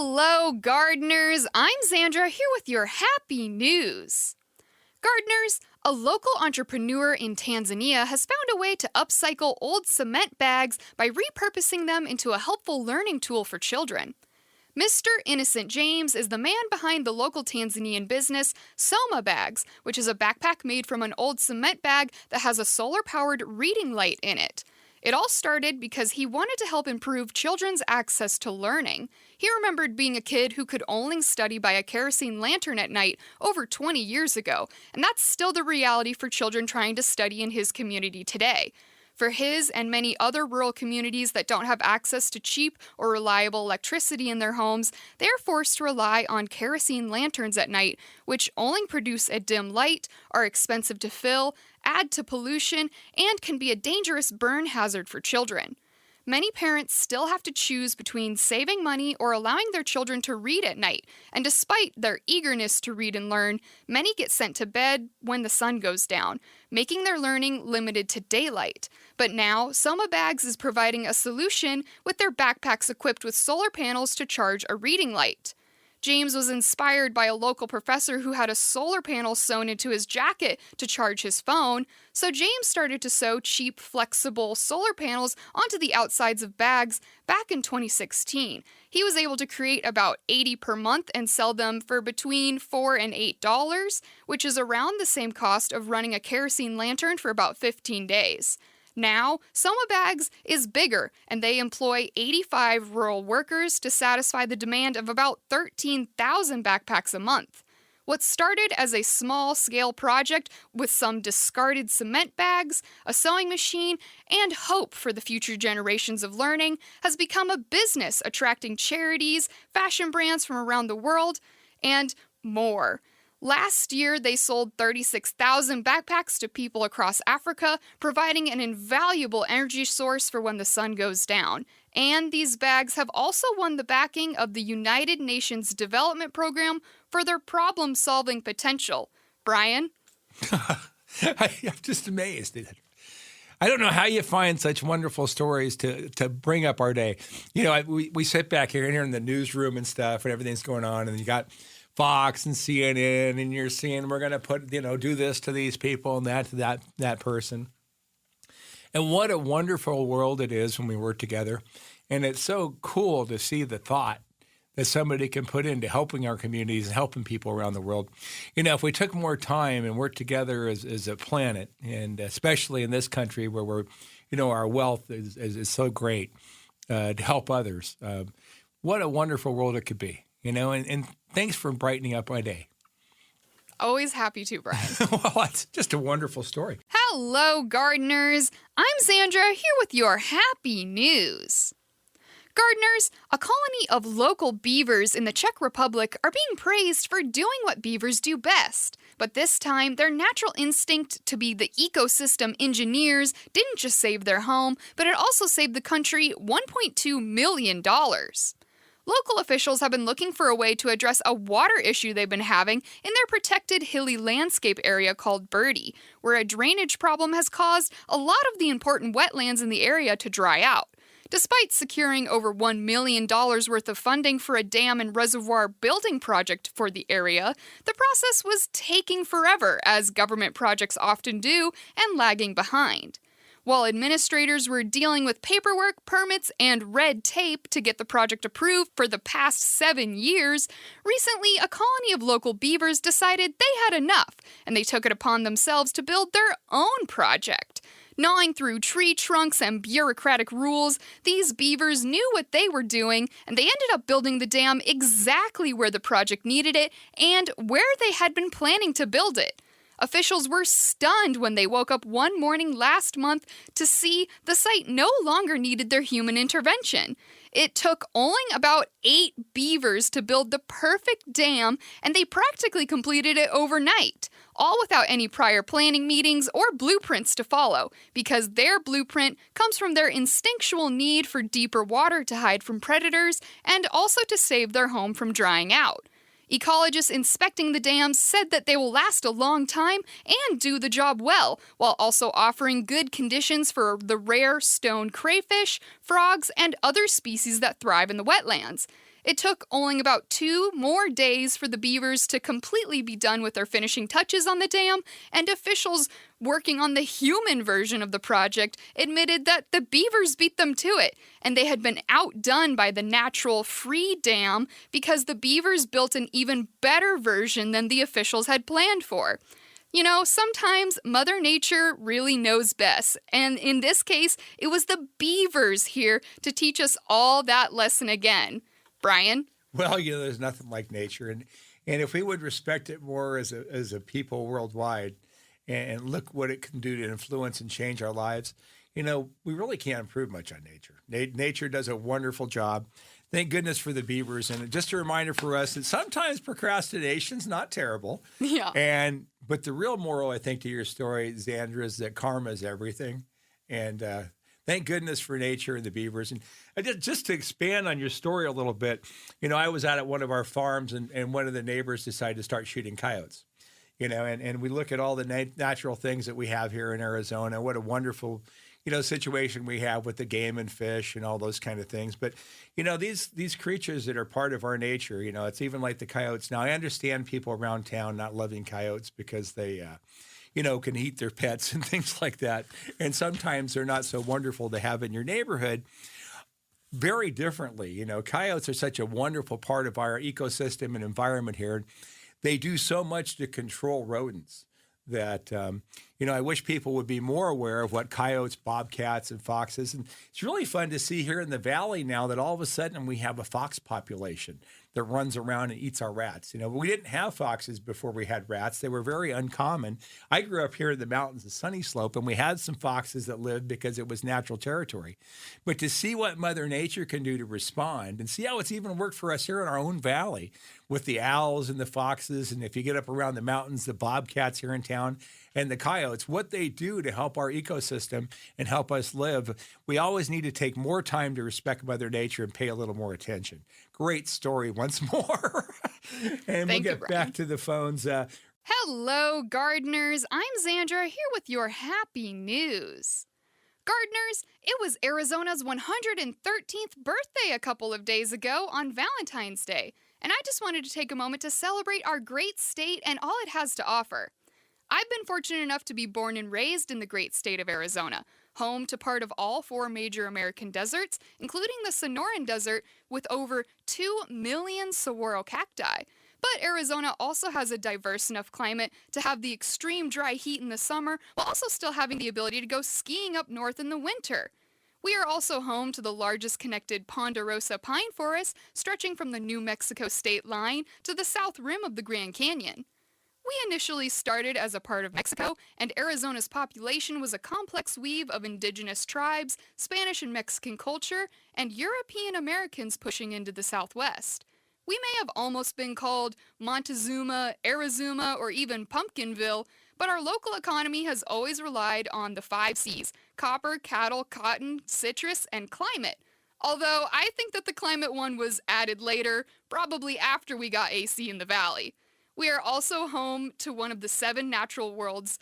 Hello, gardeners. I'm Xandra here with your happy news. Gardeners, a local entrepreneur in Tanzania has found a way to upcycle old cement bags by repurposing them into a helpful learning tool for children. Mr. Innocent James is the man behind the local Tanzanian business Soma Bags, which is a backpack made from an old cement bag that has a solar-powered reading light in it. It all started because he wanted to help improve children's access to learning. He remembered being a kid who could only study by a kerosene lantern at night over 20 years ago, and that's still the reality for children trying to study in his community today. For his and many other rural communities that don't have access to cheap or reliable electricity in their homes, they are forced to rely on kerosene lanterns at night, which only produce a dim light, are expensive to fill, add to pollution, and can be a dangerous burn hazard for children. Many parents still have to choose between saving money or allowing their children to read at night, and despite their eagerness to read and learn, many get sent to bed when the sun goes down, making their learning limited to daylight. But now, Soma Bags is providing a solution with their backpacks equipped with solar panels to charge a reading light. James was inspired by a local professor who had a solar panel sewn into his jacket to charge his phone, so James started to sew cheap, flexible solar panels onto the outsides of bags back in 2016. He was able to create about 80 per month and sell them for between $4 and $8, which is around the same cost of running a kerosene lantern for about 15 days. Now, Soma Bags is bigger, and they employ 85 rural workers to satisfy the demand of about 13,000 backpacks a month. What started as a small-scale project with some discarded cement bags, a sewing machine, and hope for the future generations of learning has become a business attracting charities, fashion brands from around the world, and more. Last year, they sold 36,000 backpacks to people across Africa, providing an invaluable energy source for when the sun goes down. And these bags have also won the backing of the United Nations Development Program for their problem-solving potential. Brian? I'm just amazed. I don't know how you find such wonderful stories to bring up our day. You know, we sit back here in the newsroom and stuff, and everything's going on, and you got Fox and CNN, and you're seeing we're going to put, do this to these people and that to that person. And what a wonderful world it is when we work together. And it's so cool to see the thought that somebody can put into helping our communities and helping people around the world. If we took more time and worked together as a planet, and especially in this country where we're, our wealth is so great to help others, what a wonderful world it could be. And thanks for brightening up my day. Always happy to, Brian. Well, it's just a wonderful story. Hello, gardeners. I'm Xandra here with your happy news. Gardeners, a colony of local beavers in the Czech Republic are being praised for doing what beavers do best. But this time, their natural instinct to be the ecosystem engineers didn't just save their home, but it also saved the country $1.2 million. Local officials have been looking for a way to address a water issue they've been having in their protected hilly landscape area called Birdie, where a drainage problem has caused a lot of the important wetlands in the area to dry out. Despite securing over $1 million worth of funding for a dam and reservoir building project for the area, the process was taking forever, as government projects often do, and lagging behind. While administrators were dealing with paperwork, permits, and red tape to get the project approved for the past 7 years, recently a colony of local beavers decided they had enough, and they took it upon themselves to build their own project. Gnawing through tree trunks and bureaucratic rules, these beavers knew what they were doing, and they ended up building the dam exactly where the project needed it and where they had been planning to build it. Officials were stunned when they woke up one morning last month to see the site no longer needed their human intervention. It took only about 8 beavers to build the perfect dam, and they practically completed it overnight, all without any prior planning meetings or blueprints to follow, because their blueprint comes from their instinctual need for deeper water to hide from predators and also to save their home from drying out. Ecologists inspecting the dams said that they will last a long time and do the job well, while also offering good conditions for the rare stone crayfish, frogs, and other species that thrive in the wetlands. It took only about 2 more days for the beavers to completely be done with their finishing touches on the dam, and officials working on the human version of the project admitted that the beavers beat them to it, and they had been outdone by the natural free dam because the beavers built an even better version than the officials had planned for. You know, sometimes Mother Nature really knows best, and in this case, it was the beavers here to teach us all that lesson again. Brian? Well, there's nothing like nature, and if we would respect it more as a people worldwide, and look what it can do to influence and change our lives, we really can't improve much on nature. Nature does a wonderful job. Thank goodness for the beavers. And just a reminder for us that sometimes procrastination's not terrible. Yeah. But the real moral, I think, to your story, Xandra, is that karma is everything. And thank goodness for nature and the beavers. And just to expand on your story a little bit, I was out at one of our farms and one of the neighbors decided to start shooting coyotes. And we look at all the natural things that we have here in Arizona. What a wonderful situation we have with the game and fish and all those kind of things. But, these creatures that are part of our nature, it's even like the coyotes. Now, I understand people around town not loving coyotes because they, can eat their pets and things like that. And sometimes they're not so wonderful to have in your neighborhood. Very differently, coyotes are such a wonderful part of our ecosystem and environment here. They do so much to control rodents that, I wish people would be more aware of what coyotes, bobcats, and foxes. And it's really fun to see here in the valley now that all of a sudden we have a fox population that runs around and eats our rats. We didn't have foxes before we had rats. They were very uncommon. I grew up here in the mountains of Sunny Slope, and we had some foxes that lived because it was natural territory. But to see what Mother Nature can do to respond and see how it's even worked for us here in our own valley with the owls and the foxes, and if you get up around the mountains, the bobcats here in town, and the coyotes, what they do to help our ecosystem and help us live. We always need to take more time to respect Mother Nature and pay a little more attention. Great story once more. And we'll get back to the phones. Hello, gardeners. I'm Xandra here with your happy news. Gardeners, it was Arizona's 113th birthday a couple of days ago on Valentine's Day, and I just wanted to take a moment to celebrate our great state and all it has to offer. I've been fortunate enough to be born and raised in the great state of Arizona, home to part of all 4 major American deserts, including the Sonoran Desert with over 2 million saguaro cacti. But Arizona also has a diverse enough climate to have the extreme dry heat in the summer while also still having the ability to go skiing up north in the winter. We are also home to the largest connected ponderosa pine forest stretching from the New Mexico state line to the south rim of the Grand Canyon. We initially started as a part of Mexico, and Arizona's population was a complex weave of indigenous tribes, Spanish and Mexican culture, and European Americans pushing into the southwest. We may have almost been called Montezuma, Arizuma, or even Pumpkinville, but our local economy has always relied on the 5 C's: copper, cattle, cotton, citrus, and climate. Although I think that the climate one was added later, probably after we got AC in the valley. We are also home to one of the 7 natural wonders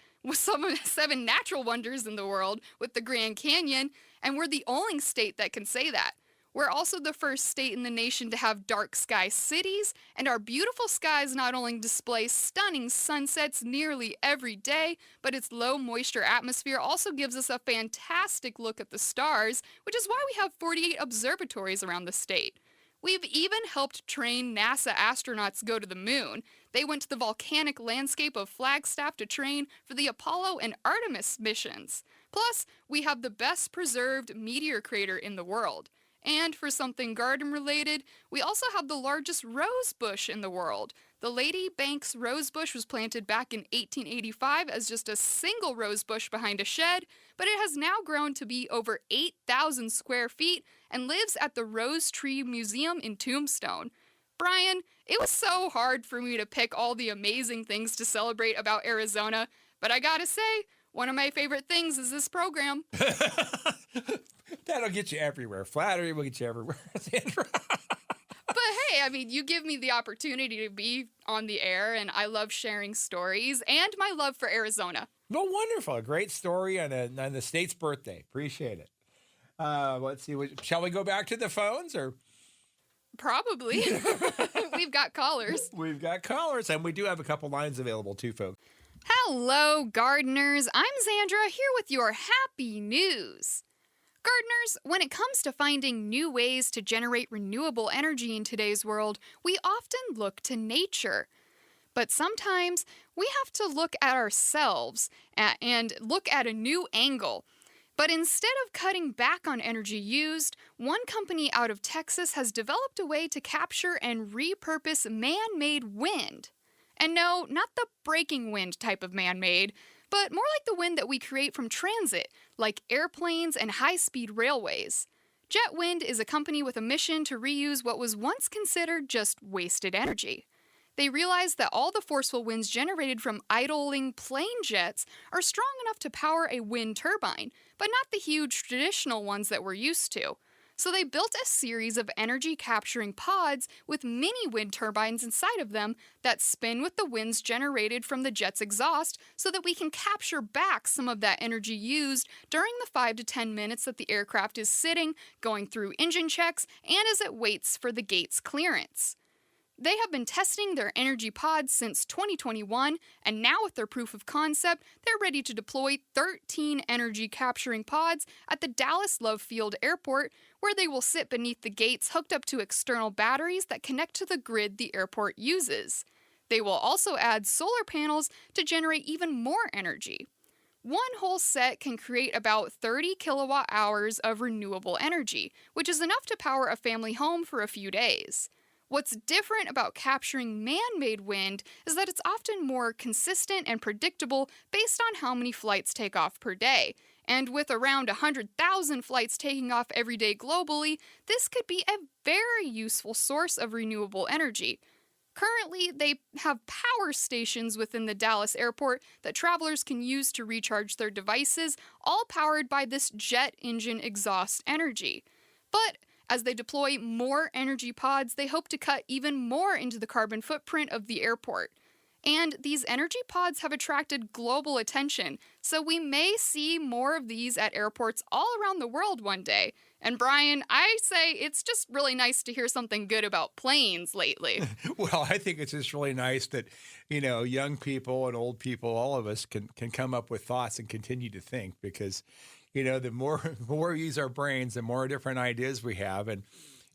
in the world with the Grand Canyon, and we're the only state that can say that. We're also the first state in the nation to have dark sky cities, and our beautiful skies not only display stunning sunsets nearly every day, but its low moisture atmosphere also gives us a fantastic look at the stars, which is why we have 48 observatories around the state. We've even helped train NASA astronauts go to the moon. They went to the volcanic landscape of Flagstaff to train for the Apollo and Artemis missions. Plus, we have the best preserved meteor crater in the world. And for something garden-related, we also have the largest rose bush in the world. The Lady Banks rose bush was planted back in 1885 as just a single rose bush behind a shed, but it has now grown to be over 8,000 square feet and lives at the Rose Tree Museum in Tombstone. Brian, it was so hard for me to pick all the amazing things to celebrate about Arizona, but I gotta say, one of my favorite things is this program. That'll get you everywhere. Flattery will get you everywhere, Xandra. But hey, I mean, you give me the opportunity to be on the air, and I love sharing stories and my love for Arizona. Well, wonderful. A great story on the state's birthday. Appreciate it. Let's see. Shall we go back to the phones or? Probably. We've got callers. We've got callers, and we do have a couple lines available too, folks. Hello, gardeners. I'm Xandra here with your happy news. Gardeners, when it comes to finding new ways to generate renewable energy in today's world, we often look to nature. But sometimes we have to look at ourselves and look at a new angle. But instead of cutting back on energy used, one company out of Texas has developed a way to capture and repurpose man-made wind. And no, not the breaking wind type of man-made, but more like the wind that we create from transit, like airplanes and high-speed railways. Jetwind is a company with a mission to reuse what was once considered just wasted energy. They realized that all the forceful winds generated from idling plane jets are strong enough to power a wind turbine, but not the huge traditional ones that we're used to. So they built a series of energy-capturing pods with mini wind turbines inside of them that spin with the winds generated from the jet's exhaust so that we can capture back some of that energy used during the 5 to 10 minutes that the aircraft is sitting, going through engine checks, and as it waits for the gate's clearance. They have been testing their energy pods since 2021, and now with their proof of concept, they're ready to deploy 13 energy-capturing pods at the Dallas Love Field Airport, where they will sit beneath the gates hooked up to external batteries that connect to the grid the airport uses. They will also add solar panels to generate even more energy. One whole set can create about 30 kilowatt hours of renewable energy, which is enough to power a family home for a few days. What's different about capturing man-made wind is that it's often more consistent and predictable based on how many flights take off per day. And with around 100,000 flights taking off every day globally, this could be a very useful source of renewable energy. Currently, they have power stations within the Dallas airport that travelers can use to recharge their devices, all powered by this jet engine exhaust energy. But as they deploy more energy pods, they hope to cut even more into the carbon footprint of the airport. And these energy pods have attracted global attention, so we may see more of these at airports all around the world one day. And Brian, I say it's just really nice to hear something good about planes lately. Well, I think it's just really nice that, young people and old people, all of us can come up with thoughts and continue to think because, the more we use our brains, the more different ideas we have. And,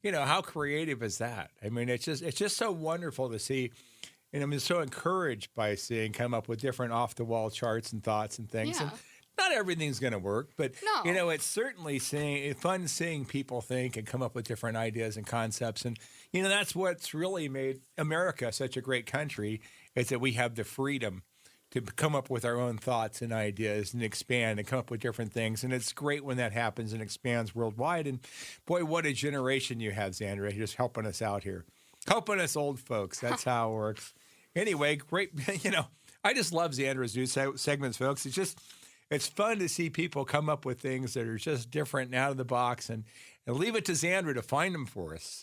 how creative is that? I mean, it's just so wonderful to see. And I'm just so encouraged by seeing come up with different off-the-wall charts and thoughts and things. Yeah. And not everything's going to work, but, No. it's certainly fun seeing people think and come up with different ideas and concepts. And, that's what's really made America such a great country is that we have the freedom to come up with our own thoughts and ideas and expand and come up with different things. And it's great when that happens and expands worldwide. And boy, what a generation you have, Xandra. You're just helping us out here. Helping us old folks. That's how it works. Anyway, great. I just love Xandra's news segments, folks. It's fun to see people come up with things that are just different and out of the box and leave it to Xandra to find them for us.